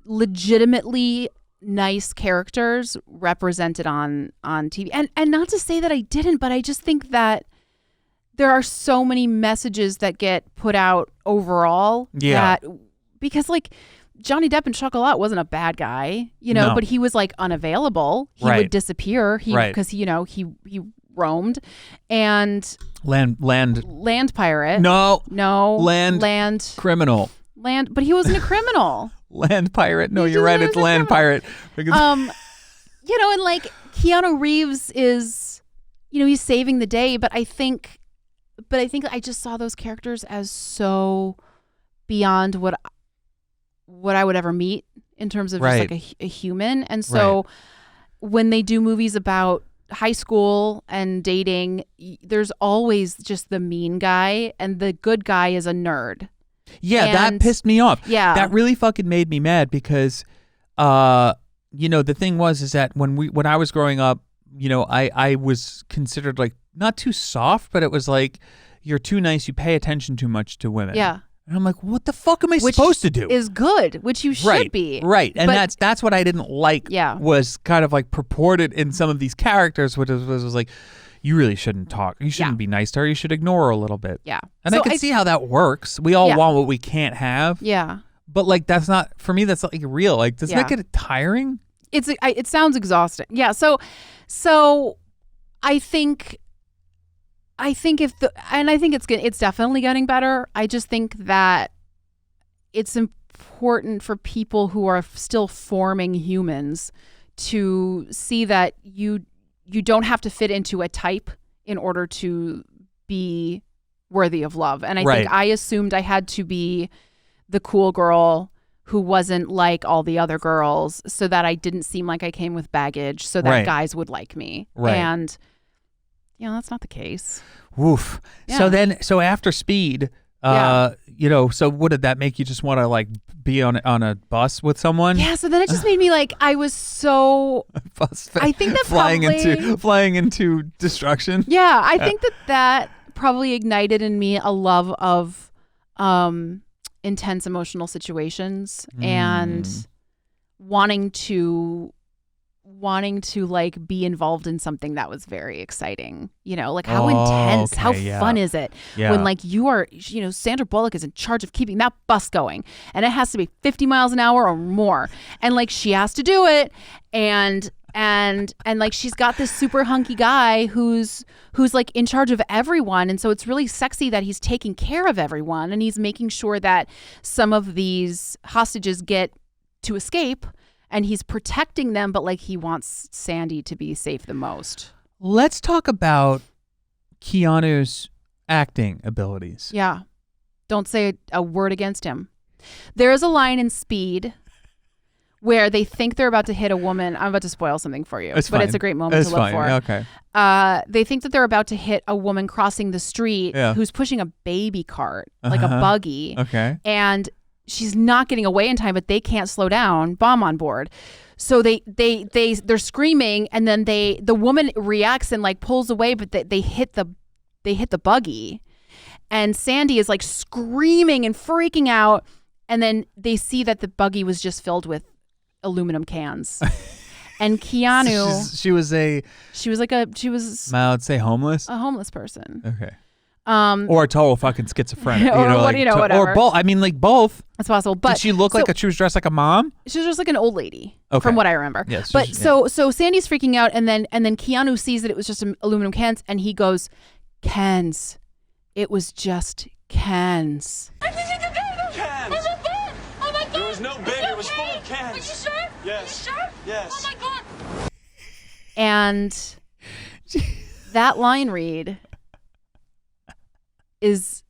legitimately nice characters represented on TV. And not to say that I didn't, but I just think that there are so many messages that get put out overall. Yeah. Because like Johnny Depp in Chocolat wasn't a bad guy, No. but he was like unavailable. He Right. would disappear. Because he roamed, and land pirate. No. Land Criminal. but he wasn't a criminal. Land pirate. No, you're right. It's land pirate. And like Keanu Reeves is, he's saving the day, but I think I just saw those characters as so beyond what I would ever meet in terms of just like a human. And so when they do movies about high school and dating, there's always just the mean guy, and the good guy is a nerd. Yeah, that pissed me off. Yeah. That really fucking made me mad because, the thing is that when I was growing up, I was considered like not too soft, but it was like, you're too nice. You pay attention too much to women. Yeah. And I'm like, what the fuck am I supposed to do? Is good, which you should be. Right. And that's what I didn't like. Yeah. Was kind of like purported in some of these characters, which was like, you really shouldn't talk. You shouldn't be nice to her. You should ignore her a little bit. Yeah. And I can see how that works. We all want what we can't have. Yeah. But like, that's not, for me, that's not like real. Like, doesn't that get tiring? It sounds exhausting. Yeah. So I think it's definitely getting better. I just think that it's important for people who are still forming humans to see that you don't have to fit into a type in order to be worthy of love. And I think I assumed I had to be the cool girl who wasn't like all the other girls, so that I didn't seem like I came with baggage, so that guys would like me. Right. And that's not the case. Woof. Yeah. So after Speed, You know, so what did that make you just want to like be on a bus with someone? Yeah, so then it just made me like, I was so I think that flying into destruction. Yeah, I think that probably ignited in me a love of intense emotional situations and wanting to like be involved in something that was very exciting, you know, like how intense, how fun is it when like you are, you know, Sandra Bullock is in charge of keeping that bus going and it has to be 50 miles an hour or more. And like, she has to do it. And like, she's got this super hunky guy who's like in charge of everyone. And so it's really sexy that he's taking care of everyone and he's making sure that some of these hostages get to escape. And he's protecting them, but like he wants Sandy to be safe the most. Let's talk about Keanu's acting abilities. Yeah. Don't say a word against him. There is a line in Speed where they think they're about to hit a woman. I'm about to spoil something for you, but it's a great moment to look for. Okay. They think that they're about to hit a woman crossing the street who's pushing a baby cart, like a buggy. Okay. And she's not getting away in time, but they can't slow down. Bomb on board. So they're screaming, and then the woman reacts and like pulls away, but they hit the buggy, and Sandy is like screaming and freaking out, and then they see that the buggy was just filled with aluminum cans. And Keanu, she was I would say homeless, a homeless person. Okay. Or a total fucking schizophrenic, whatever. Or both. I mean, like both. That's possible. But did she look like she was dressed like a mom? She was just like an old lady, from what I remember. Yes. But so Sandy's freaking out, and then Keanu sees that it was just aluminum cans, and he goes, "Cans, it was just cans." I think it's a big cans. Was it big? Oh my god! It was no big. It was full of cans. Are you sure? Yes. Are you sure? Yes. Oh my god! And that line read is,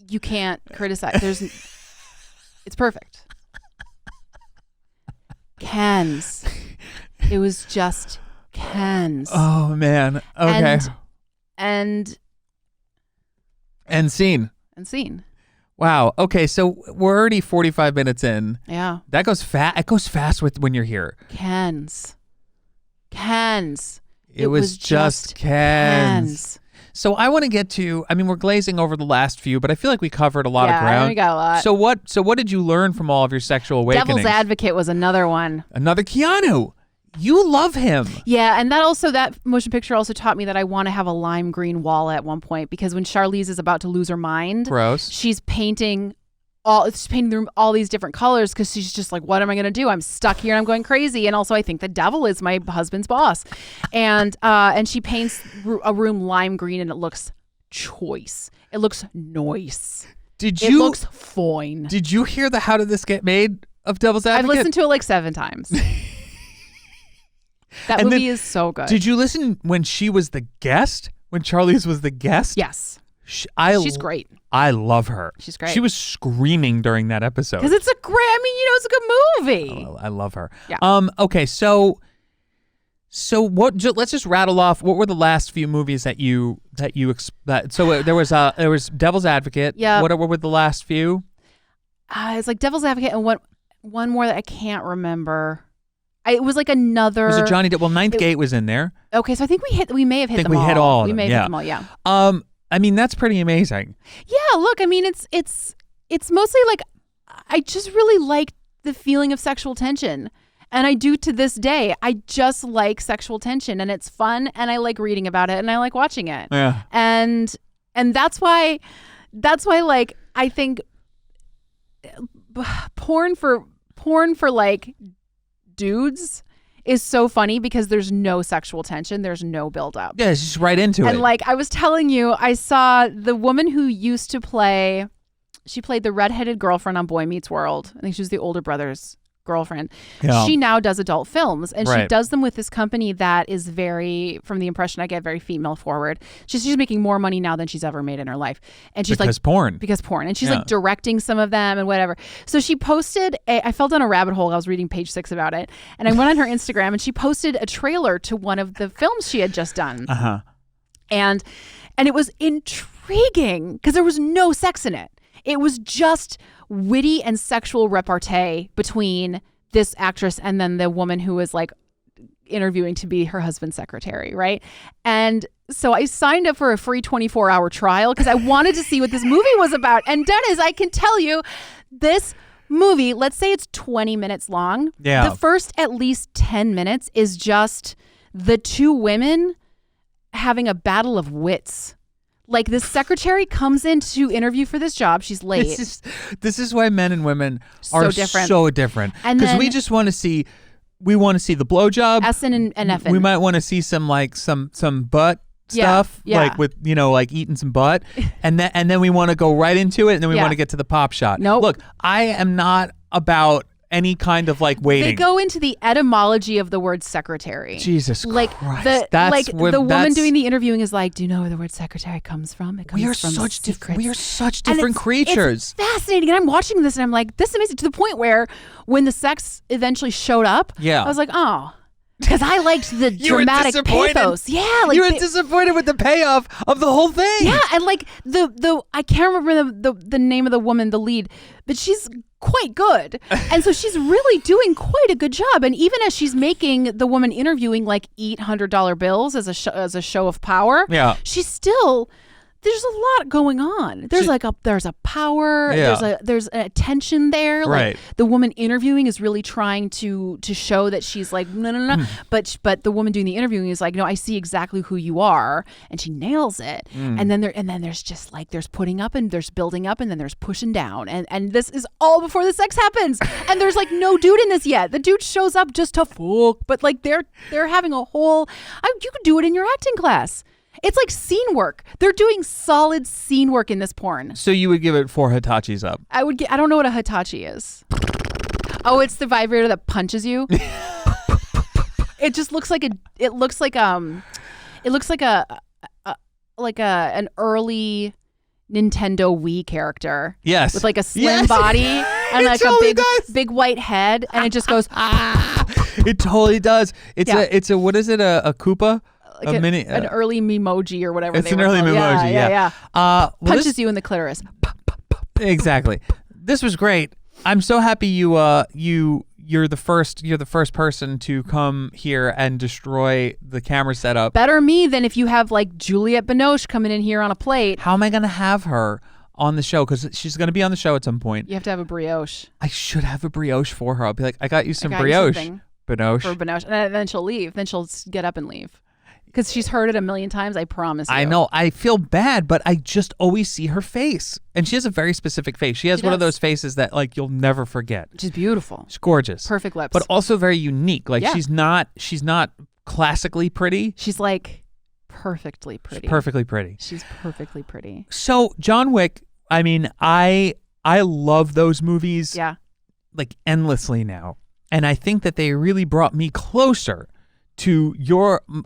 you can't criticize. It's perfect. Cans. It was just cans. Oh man. Okay. And scene. Wow. Okay, so we're already 45 minutes in. Yeah. That goes fast. It goes fast when you're here. Cans. It was just cans. So I want to get to, we're glazing over the last few, but I feel like we covered a lot of ground. Yeah, we got a lot. So what did you learn from all of your sexual awakenings? Devil's Advocate was another one. Another Keanu. You love him. Yeah, and that motion picture also taught me that I want to have a lime green wall at one point, because when Charlize is about to lose her mind, gross, she's painting the room all these different colors, because she's just like, what am I going to do? I'm stuck here and I'm going crazy. And also I think the devil is my husband's boss. And she paints a room lime green, and it looks choice. It looks nice. It looks fine. Did you hear the How Did This Get Made of Devil's Advocate? I've listened to it like 7 times. That movie is so good. Did you listen when she was the guest? When Charlize was the guest? Yes. She's great. I love her. She's great. She was screaming during that episode. Because it's it's a good movie. I love her. Yeah. Okay. So what? Let's just rattle off. What were the last few movies that you so there was Devil's Advocate. Yeah. What were the last few? It's like Devil's Advocate and one more that I can't remember. It was like another. Was it Johnny Depp? Well, Ninth Gate was in there. Okay, so I think we may have hit them all. We hit all of them. We may have hit them all. Yeah. That's pretty amazing. Yeah. Look, it's mostly like, I just really like the feeling of sexual tension, and I do to this day. I just like sexual tension, and it's fun, and I like reading about it, and I like watching it. Yeah. And that's why like I think porn for like dudes is so funny, because there's no sexual tension, there's no build up. Yeah, it's just right into it. And like I was telling you, I saw the woman who used to played the redheaded girlfriend on Boy Meets World. I think she was the older brother's girlfriend. Yeah. She now does adult films, and she does them with this company that is from the impression I get, very female forward. She's making more money now than she's ever made in her life. And she's because porn. And she's like directing some of them and whatever. So she posted I fell down a rabbit hole. I was reading Page 6 about it, and I went on her Instagram, and she posted a trailer to one of the films she had just done. Uh-huh. And it was intriguing because there was no sex in it. It was just witty and sexual repartee between this actress and then the woman who was like interviewing to be her husband's secretary, right? And so I signed up for a free 24-hour trial because I wanted to see what this movie was about. And Dennis, I can tell you, this movie, let's say it's 20 minutes long. Yeah. The first at least 10 minutes is just the two women having a battle of wits. Like, this secretary comes in to interview for this job. She's late. This is why men and women are so different. Because we just want to see, the blowjob. Essen and Effen. We might want to see some butt stuff, like with, like eating some butt. and then we want to go right into it, and then we want to get to the pop shot. Nope. Look, I am not about any kind of like waiting. They go into the etymology of the word secretary. Jesus like Christ. The woman doing the interviewing is like, do you know where the word secretary comes from? It comes we are from such secrets. We are such different creatures. It's fascinating. And I'm watching this and I'm like, this is amazing, to the point where when the sex eventually showed up, I was like, oh. Because I liked the dramatic pathos. Yeah, like you were disappointed with the payoff of the whole thing. Yeah, and like the I can't remember the name of the woman, the lead, but she's quite good, and so she's really doing quite a good job. And even as she's making the woman interviewing like eat $100 bills as a show of power, she's still. There's a lot going on. There's there's a power. There's a tension there. Like the woman interviewing is really trying to show that she's like no. But the woman doing the interviewing is like, no, I see exactly who you are, and she nails it. And then there's just like there's putting up and there's building up and then there's pushing down, and this is all before the sex happens. And there's like no dude in this yet. The dude shows up just to fuck, but like they're having a whole. You could do it in your acting class. It's like scene work. They're doing solid scene work in this porn. So you would give it 4 Hitachis up? I don't know what a Hitachi is. Oh, it's the vibrator that punches you. It just looks like an early Nintendo Wii character. Yes. With like a slim body and like a big white head, and it just goes. It totally does. It's a what is it? A Koopa? Like an early Memoji or whatever. It's an early Memoji. Yeah. Punches you in the clitoris. Exactly. This was great. I'm so happy you're the first person to come here and destroy the camera setup. Better me than if you have like Juliette Binoche coming in here on a plate. How am I gonna have her on the show? Because she's gonna be on the show at some point. You have to have a brioche. I should have a brioche for her. I'll be like, I got you some brioche. Binoche. For Binoche. And then she'll leave. Then she'll get up and leave. Because she's heard it a million times, I promise you. I know. I feel bad, but I just always see her face. And she has a very specific face. She has one of those faces that like you'll never forget. She's beautiful. She's gorgeous. Perfect lips. But also very unique. Like she's not classically pretty. She's like perfectly pretty. She's perfectly pretty. She's perfectly pretty. So John Wick, I mean, I love those movies like endlessly now. And I think that they really brought me closer to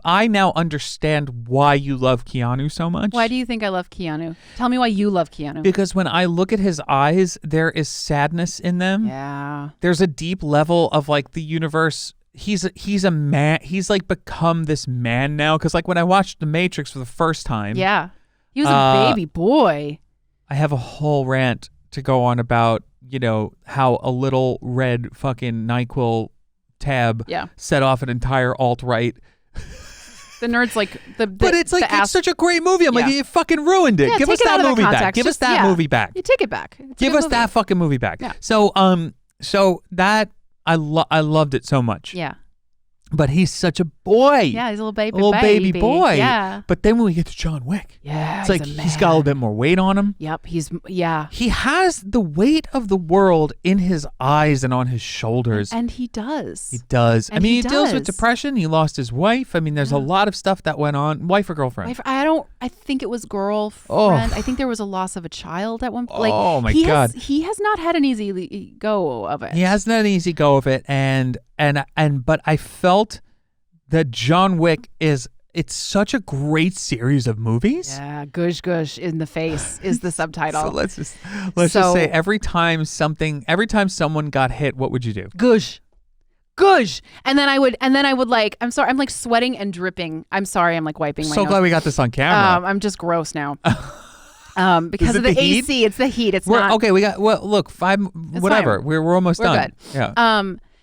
I now understand why you love Keanu so much. Why do you think I love Keanu? Tell me why you love Keanu. Because when I look at his eyes, there is sadness in them. Yeah. There's a deep level of like the universe. He's a man. He's like become this man now. Because like when I watched The Matrix for the first time. Yeah. He was a baby boy. I have a whole rant to go on about, how a little red fucking NyQuil tab set off an entire alt-right. The nerds like but it's like it's such a great movie. I'm like, you fucking ruined it. Yeah, give us that movie back. Give us that movie back. You take it back. Give us that fucking movie back. Yeah. So that I loved it so much. Yeah. But he's such a boy. Yeah, he's a little baby boy. Yeah. But then when we get to John Wick, it's like he's got a little bit more weight on him. Yep. He has the weight of the world in his eyes and on his shoulders. And he does. He does. And I mean, he deals with depression. He lost his wife. I mean, there's a lot of stuff that went on. Wife or girlfriend? I think it was girlfriend. Oh. I think there was a loss of a child at one point. Like, oh my God. He has not had an easy go of it. He hasn't had an easy go of it. But I felt that John Wick it's such a great series of movies. Yeah, gush gush in the face is the subtitle. So let's just say every time someone got hit, what would you do? Gush. And then I would like, I'm sorry, I'm like sweating and dripping. I'm sorry, I'm like wiping my nose. So glad we got this on camera. I'm just gross now. Because of the heat? AC. It's the heat. It's not. Okay, we got, well, look, 5, whatever. fine. We're almost We're done. good. Yeah.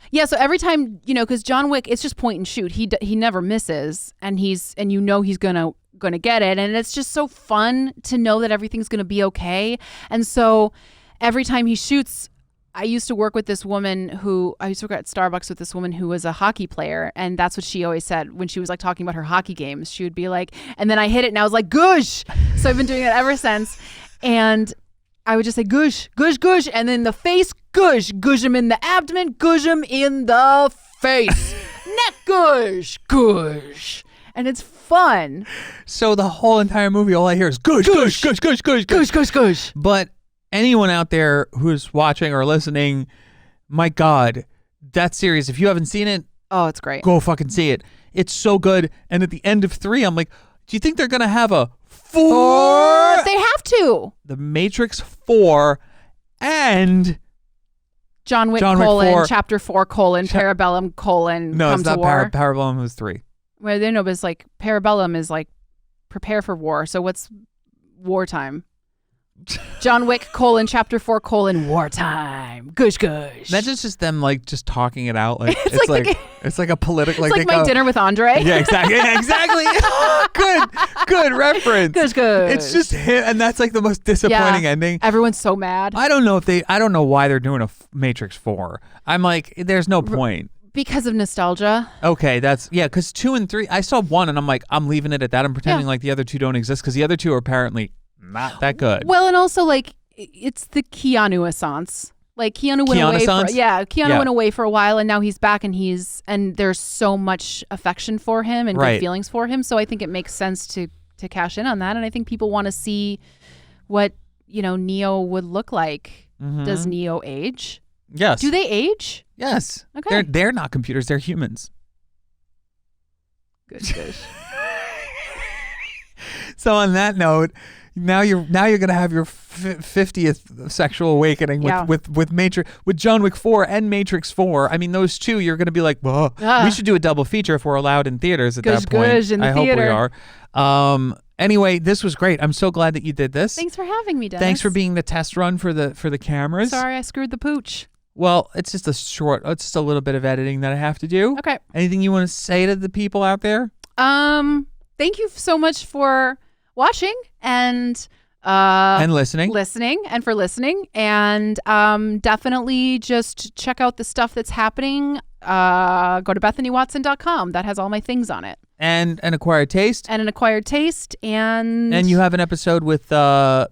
Yeah, so every time, because John Wick, it's just point and shoot. He never misses, and he's gonna get it, and it's just so fun to know that everything's gonna be okay. And so every time he shoots, I used to work at Starbucks with this woman who was a hockey player, and that's what she always said when she was like talking about her hockey games. She would be like, and then I hit it, and I was like, "Gush!" So I've been doing that ever since, and I would just say gush, gush, gush, and then the face, gush, gush him in the abdomen, gush him in the face, neck, gush, gush, and it's fun. So the whole entire movie, all I hear is gush, gush, gush, gush, gush, gush, gush, gush. But anyone out there who's watching or listening, my God, that series, if you haven't seen it, oh, it's great. Go fucking see it. It's so good. And at the end of 3, I'm like, do you think they're going to have a 4? They have to. The Matrix 4 and John Wick, 4. Chapter 4, Parabellum, No, Come it's to not War. Parabellum was 3. Well, they know, but it's like Parabellum is like prepare for war. So what's wartime? John Wick, Chapter 4, wartime. Gush, gush. That's just them like just talking it out. Like It's like a political. It's like my dinner with Andre. Yeah, exactly. Yeah, exactly. Good reference. Gush, gush. It's just him, and that's like the most disappointing ending. Everyone's so mad. I don't know why they're doing a Matrix 4. I'm like, there's no point. Because of nostalgia. Okay, because 2 and 3, I saw 1 and I'm like, I'm leaving it at that. I'm pretending like the other 2 don't exist because the other 2 are apparently not that good. Well, and also like it's the Keanu essence. Like Keanu went away went away for a while, and now he's back, and there's so much affection for him and good feelings for him. So I think it makes sense to cash in on that, and I think people want to see what Neo would look like. Mm-hmm. Does Neo age? Yes. Do they age? Yes. Okay. They're not computers. They're humans. Good. So on that note, now you're gonna have your 50th sexual awakening with John Wick 4 and Matrix 4. I mean, those two, you're gonna be like, well, we should do a double feature if we're allowed in theaters at that point. In the I theater. hope we are. Anyway, this was great. I'm so glad that you did this. Thanks for having me, Dennis. Thanks for being the test run for the cameras. Sorry, I screwed the pooch. Well, it's just a little bit of editing that I have to do. Okay. Anything you want to say to the people out there? Thank you so much for watching and listening and definitely just check out the stuff that's happening. Go to BethanyWatson.com. That has all my things on it. And an acquired taste. And you have an episode with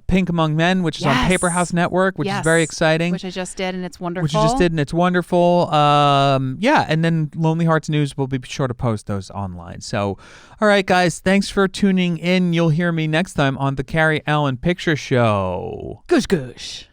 Pink Among Men, which is on Paper House Network, which is very exciting. Which I just did, and it's wonderful. And then Lonely Hearts News, will be sure to post those online. So, all right, guys, thanks for tuning in. You'll hear me next time on the Cary Allen Picture Show. Gush, gush.